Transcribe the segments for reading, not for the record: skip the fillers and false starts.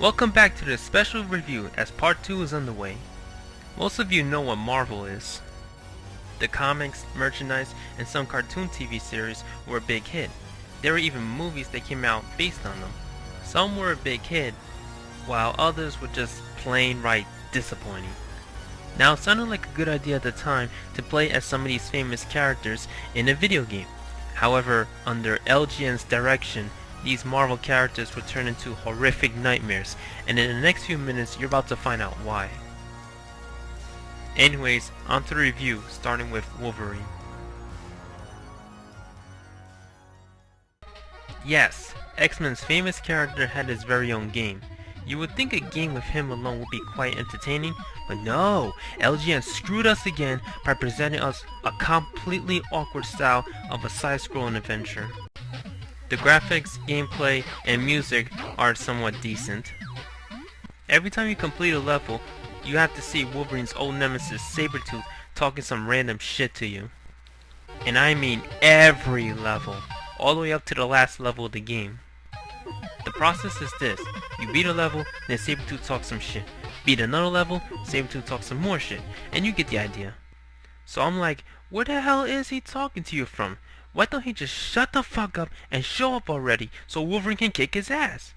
Welcome back to this special review as part 2 is underway. Most of you know what Marvel is. The comics, merchandise, and some cartoon TV series were a big hit. There were even movies that came out based on them. Some were a big hit, while others were just plain right disappointing. Now it sounded like a good idea at the time to play as some of these famous characters in a video game. However, under LJN's direction, these Marvel characters were turned into horrific nightmares, and in the next few minutes you're about to find out why. Anyways, on to the review, starting with Wolverine. Yes, X-Men's famous character had his very own game. You would think a game with him alone would be quite entertaining, but no! LJN screwed us again by presenting us a completely awkward style of a side-scrolling adventure. The graphics, gameplay, and music are somewhat decent. Every time you complete a level, you have to see Wolverine's old nemesis Sabretooth talking some random shit to you. And I mean every level, all the way up to the last level of the game. The process is this: you beat a level, then Sabretooth talks some shit. Beat another level, Sabretooth talks some more shit, and you get the idea. So I'm like, where the hell is he talking to you from? Why don't he just shut the fuck up and show up already so Wolverine can kick his ass?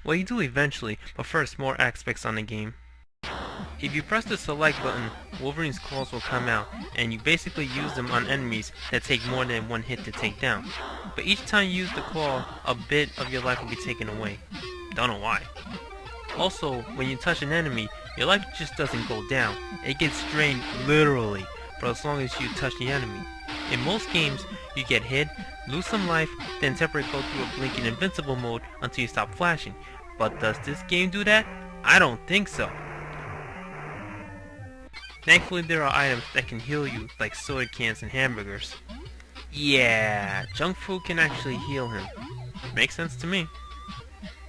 Well, you do eventually, but first more aspects on the game. If you press the select button, Wolverine's claws will come out, and you basically use them on enemies that take more than one hit to take down. But each time you use the claw, a bit of your life will be taken away. Don't know why. Also, when you touch an enemy, your life just doesn't go down. It gets drained literally, for as long as you touch the enemy. In most games, you get hit, lose some life, then temporarily go through a blinking invincible mode until you stop flashing. But does this game do that? I don't think so. Thankfully there are items that can heal you, like soda cans and hamburgers. Yeah, junk food can actually heal him. Makes sense to me.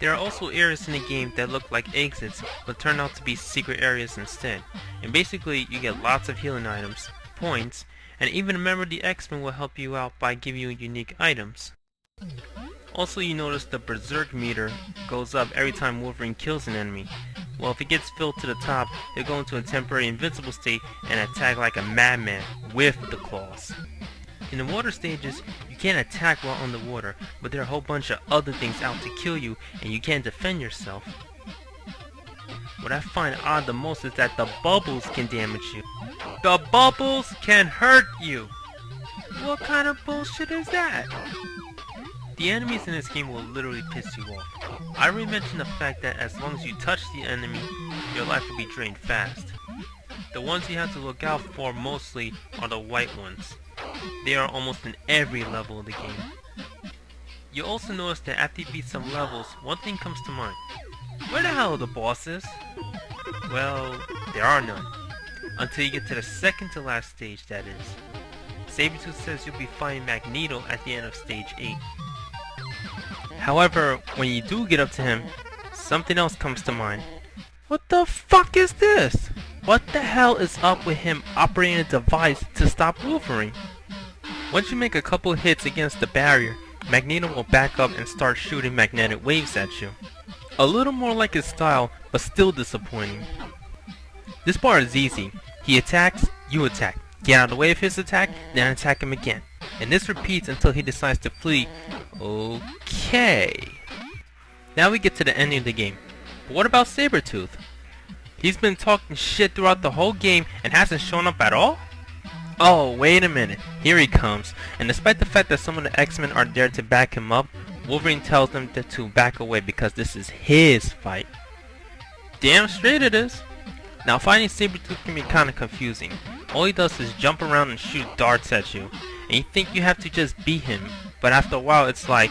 There are also areas in the game that look like exits, but turn out to be secret areas instead. And basically you get lots of healing items, points, and even a member of the X-Men will help you out by giving you unique items. Also, you notice the berserk meter goes up every time Wolverine kills an enemy. Well, if it gets filled to the top, he'll go into a temporary invincible state and attack like a madman with the claws. In the water stages, you can't attack while underwater, but there are a whole bunch of other things out to kill you and you can't defend yourself. What I find odd the most is that the bubbles can damage you. The bubbles can hurt you! What kind of bullshit is that? The enemies in this game will literally piss you off. I already mentioned the fact that as long as you touch the enemy, your life will be drained fast. The ones you have to look out for mostly are the white ones. They are almost in every level of the game. You'll also notice that after you beat some levels, one thing comes to mind. Where the hell are the bosses? Well, there are none. Until you get to the second to last stage, that is. Sabretooth says you'll be fighting Magneto at the end of stage 8. However, when you do get up to him, something else comes to mind. What the fuck is this? What the hell is up with him operating a device to stop Wolverine? Once you make a couple hits against the barrier, Magneto will back up and start shooting magnetic waves at you. A little more like his style, but still disappointing. This part is easy. He attacks, you attack. Get out of the way of his attack, then attack him again. And this repeats until he decides to flee. Okay. Now we get to the ending of the game. But what about Sabretooth? He's been talking shit throughout the whole game and hasn't shown up at all? Oh, wait a minute. Here he comes. And despite the fact that some of the X-Men are there to back him up, Wolverine tells them to back away because this is his fight. Damn straight it is. Now fighting Sabretooth can be kinda confusing. All he does is jump around and shoot darts at you, and you think you have to just beat him, but after a while it's like,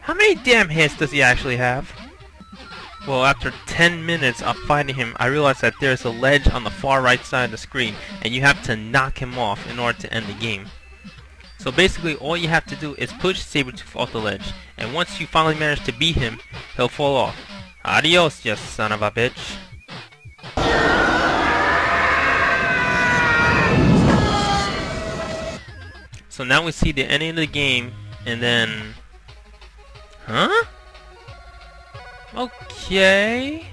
how many damn hits does he actually have? Well, after 10 minutes of fighting him, I realized that there's a ledge on the far right side of the screen, and you have to knock him off in order to end the game. So basically all you have to do is push Sabretooth off the ledge, and once you finally manage to beat him, he'll fall off. Adios, you son of a bitch. So now we see the ending of the game, and then... Huh? Okay.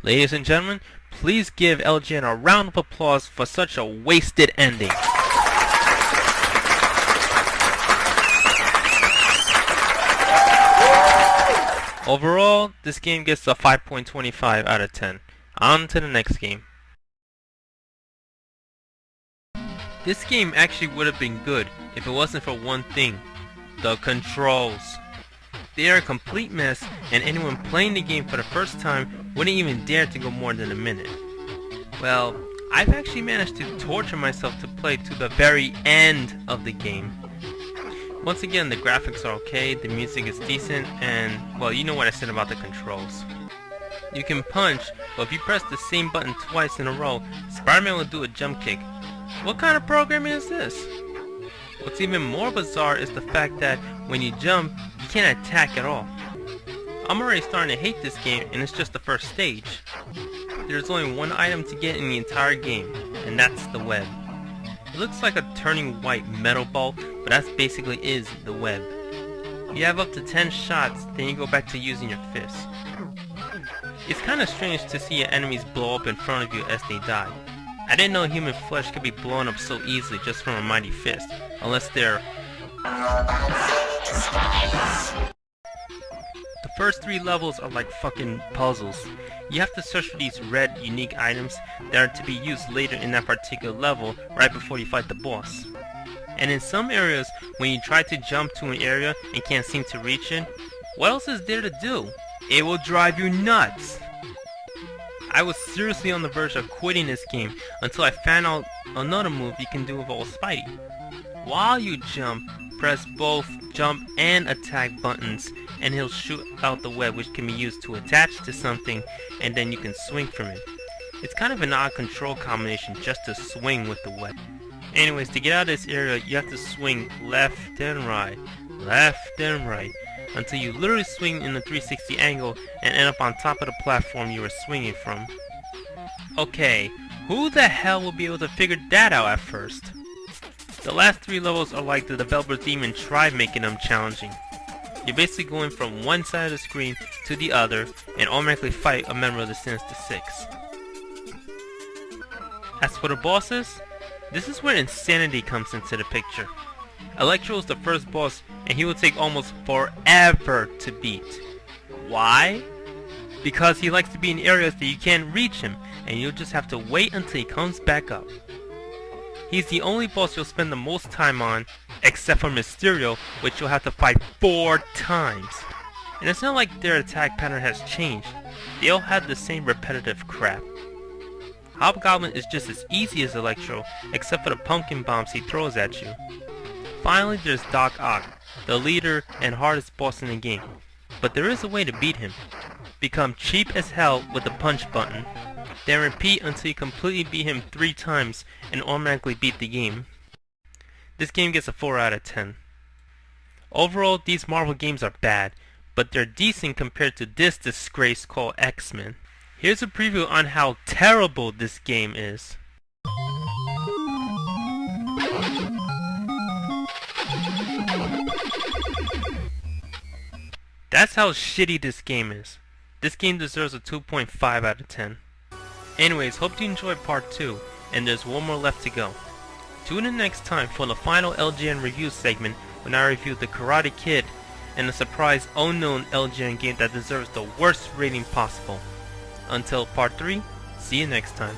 Ladies and gentlemen, please give LJN a round of applause for such a wasted ending. Overall, this game gets a 5.25 out of 10. On to the next game. This game actually would have been good if it wasn't for one thing: the controls. They are a complete mess, and anyone playing the game for the first time wouldn't even dare to go more than a minute. Well, I've actually managed to torture myself to play to the very end of the game. Once again, the graphics are okay, the music is decent, and, well, you know what I said about the controls. You can punch, but if you press the same button twice in a row, Spider-Man will do a jump kick. What kind of programming is this? What's even more bizarre is the fact that when you jump, you can't attack at all. I'm already starting to hate this game, and it's just the first stage. There's only one item to get in the entire game, and that's the web. It looks like a turning white metal ball, but that basically is the web. You have up to 10 shots, then you go back to using your fists. It's kinda strange to see your enemies blow up in front of you as they die. I didn't know human flesh could be blown up so easily just from a mighty fist, unless they're... The first 3 levels are like fucking puzzles. You have to search for these red unique items that are to be used later in that particular level right before you fight the boss. And in some areas, when you try to jump to an area and can't seem to reach it, what else is there to do? It will drive you nuts! I was seriously on the verge of quitting this game until I found out another move you can do with old Spidey. While you jump, press both jump and attack buttons, and he'll shoot out the web, which can be used to attach to something, and then you can swing from it. It's kind of an odd control combination just to swing with the web. Anyways, to get out of this area, you have to swing left and right, until you literally swing in a 360 angle and end up on top of the platform you were swinging from. Okay, who the hell will be able to figure that out at first? The last 3 levels are like the developers didn't even try making them challenging. You're basically going from one side of the screen to the other and automatically fight a member of the Sinister Six. As for the bosses, this is where insanity comes into the picture. Electro is the first boss, and he will take almost forever to beat. Why? Because he likes to be in areas that you can't reach him, and you'll just have to wait until he comes back up. He's the only boss you'll spend the most time on, except for Mysterio, which you'll have to fight 4 times. And it's not like their attack pattern has changed. They all have the same repetitive crap. Hobgoblin is just as easy as Electro, except for the pumpkin bombs he throws at you. Finally, there's Doc Ock, the leader and hardest boss in the game. But there is a way to beat him. Become cheap as hell with the punch button, then repeat until you completely beat him 3 times and automatically beat the game. This game gets a 4 out of 10. Overall, these Marvel games are bad, but they're decent compared to this disgrace called X-Men. Here's a preview on how terrible this game is. That's how shitty this game is. This game deserves a 2.5 out of 10. Anyways, hope you enjoyed part 2, and there's one more left to go. Tune in next time for the final LJN review segment when I review The Karate Kid and the surprise unknown LJN game that deserves the worst rating possible. Until part 3, see you next time.